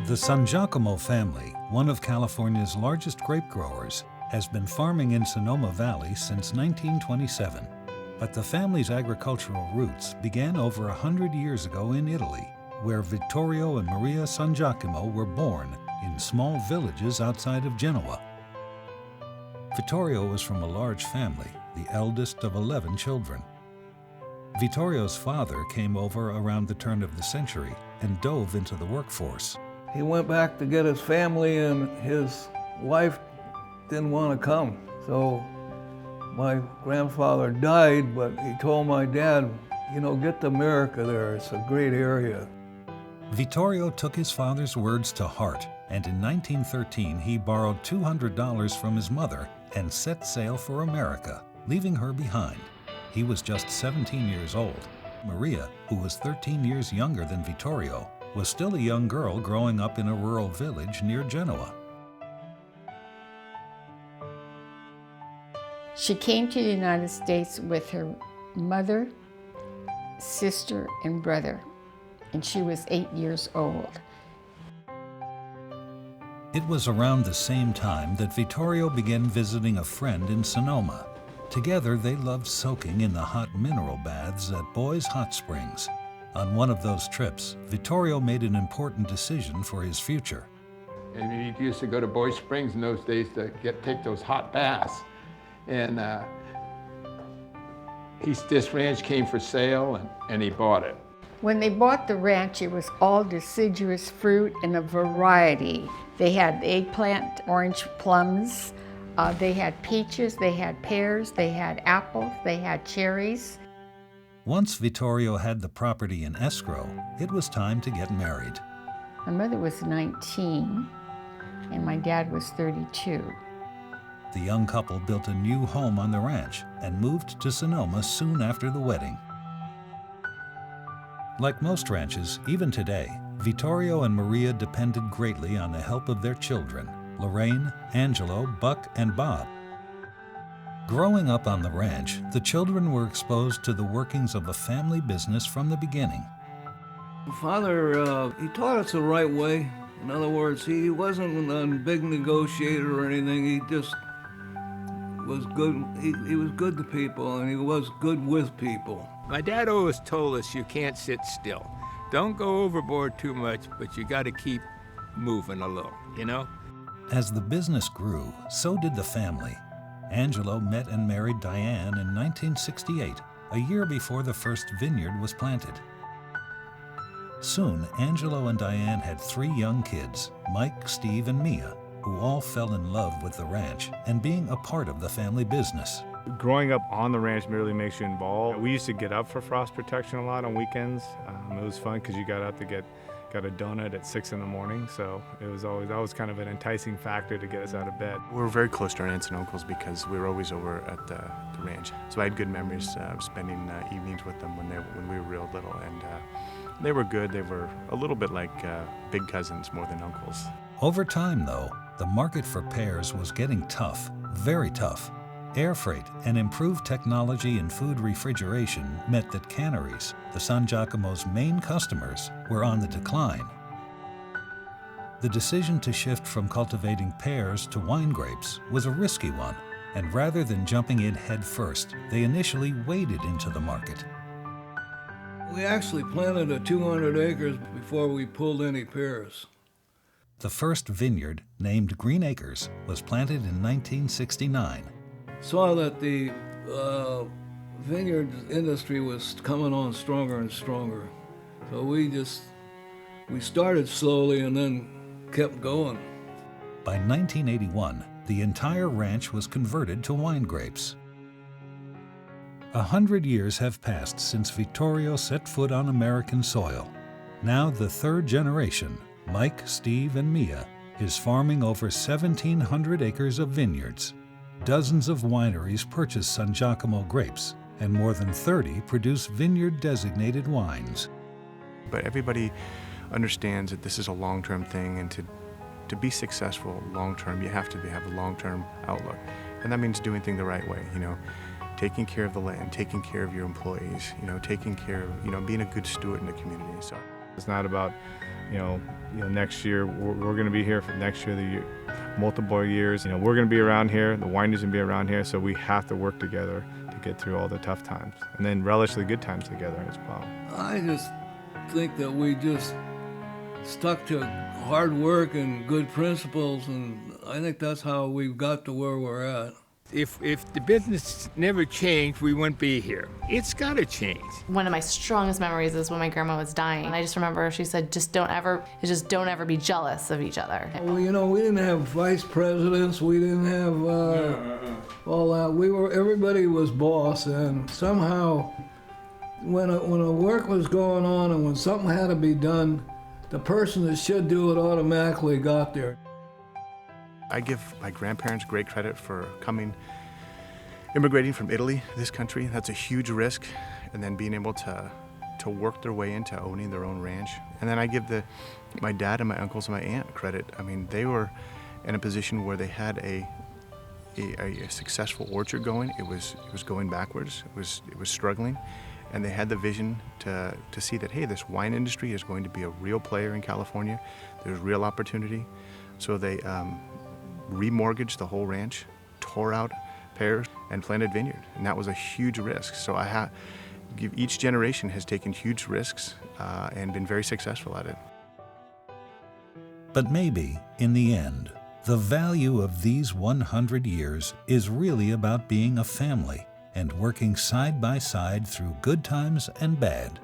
The Sangiacomo family, one of California's largest grape growers, has been farming in Sonoma Valley since 1927. But the family's agricultural roots began over 100 years ago in Italy, where Vittorio and Maria Sangiacomo were born in small villages outside of Genoa. Vittorio was from a large family, the eldest of 11 children. Vittorio's father came over around the turn of the century and dove into the workforce. He went back to get his family, and his wife didn't want to come. So my grandfather died, but he told my dad, you know, get to America there, it's a great area. Vittorio took his father's words to heart, and in 1913 he borrowed $200 from his mother and set sail for America, leaving her behind. He was just 17 years old. Maria, who was 13 years younger than Vittorio, was still a young girl growing up in a rural village near Genoa. She came to the United States with her mother, sister, and brother, and she was 8 years old. It was around the same time that Vittorio began visiting a friend in Sonoma. Together, they loved soaking in the hot mineral baths at Boy's Hot Springs. On one of those trips, Vittorio made an important decision for his future. And he used to go to Boy Springs in those days to take those hot baths. And this ranch came for sale, and he bought it. When they bought the ranch, it was all deciduous fruit in a variety. They had eggplant, orange plums, they had peaches, they had pears, they had apples, they had cherries. Once Vittorio had the property in escrow, it was time to get married. My mother was 19, and my dad was 32. The young couple built a new home on the ranch and moved to Sonoma soon after the wedding. Like most ranches, even today, Vittorio and Maria depended greatly on the help of their children, Lorraine, Angelo, Buck, and Bob. Growing up on the ranch, the children were exposed to the workings of a family business from the beginning. Father, he taught us the right way. In other words, he wasn't a big negotiator or anything. He just was good. He was good to people, and he was good with people. My dad always told us you can't sit still. Don't go overboard too much, but you got to keep moving a little, you know? As the business grew, so did the family. Angelo met and married Diane in 1968, a year before the first vineyard was planted. Soon, Angelo and Diane had 3 young kids, Mike, Steve, and Mia, who all fell in love with the ranch and being a part of the family business. Growing up on the ranch really makes you involved. We used to get up for frost protection a lot on weekends. It was fun because you got up to get a donut at 6 in the morning, so it was always kind of an enticing factor to get us out of bed. We were very close to our aunts and uncles because we were always over at the ranch. So I had good memories of spending evenings with them when we were real little, and they were good. They were a little bit like big cousins more than uncles. Over time, though, the market for pears was getting tough, very tough. Air freight and improved technology in food refrigeration meant that canneries, the Sangiacomo's main customers, were on the decline. The decision to shift from cultivating pears to wine grapes was a risky one, and rather than jumping in head first, they initially waded into the market. We actually planted 200 acres before we pulled any pears. The first vineyard, named Green Acres, was planted in 1969. Saw that the vineyard industry was coming on stronger and stronger. So we started slowly and then kept going. By 1981, the entire ranch was converted to wine grapes. 100 years have passed since Vittorio set foot on American soil. Now the third generation, Mike, Steve, and Mia, is farming over 1,700 acres of vineyards. Dozens of wineries purchase Sangiacomo grapes, and more than 30 produce vineyard-designated wines. But everybody understands that this is a long-term thing, and to be successful long-term, you have to have a long-term outlook. And that means doing things the right way, you know, taking care of the land, taking care of your employees, you know, taking care of, you know, being a good steward in the community. So it's not about next year we're going to be here for next year, multiple years. We're going to be around here. The wineries going to be around here, so we have to work together to get through all the tough times, and then relish the good times together as well. I just think that we just stuck to hard work and good principles, and I think that's how we've got to where we're at. If the business never changed, we wouldn't be here. It's got to change. One of my strongest memories is when my grandma was dying. And I just remember she said, just don't ever be jealous of each other. Well, we didn't have vice presidents. We didn't have all that. Everybody was boss, and somehow when a work was going on and when something had to be done, the person that should do it automatically got there. I give my grandparents great credit for immigrating from Italy, this country. That's a huge risk, and then being able to work their way into owning their own ranch. And then I give my dad and my uncles and my aunt credit. I mean, they were in a position where they had a successful orchard going. It was going backwards. It was struggling, and they had the vision to see that, hey, this wine industry is going to be a real player in California. There's real opportunity. So they remortgaged the whole ranch, tore out pears, and planted vineyard. And that was a huge risk. So each generation has taken huge risks and been very successful at it. But maybe, in the end, the value of these 100 years is really about being a family and working side by side through good times and bad.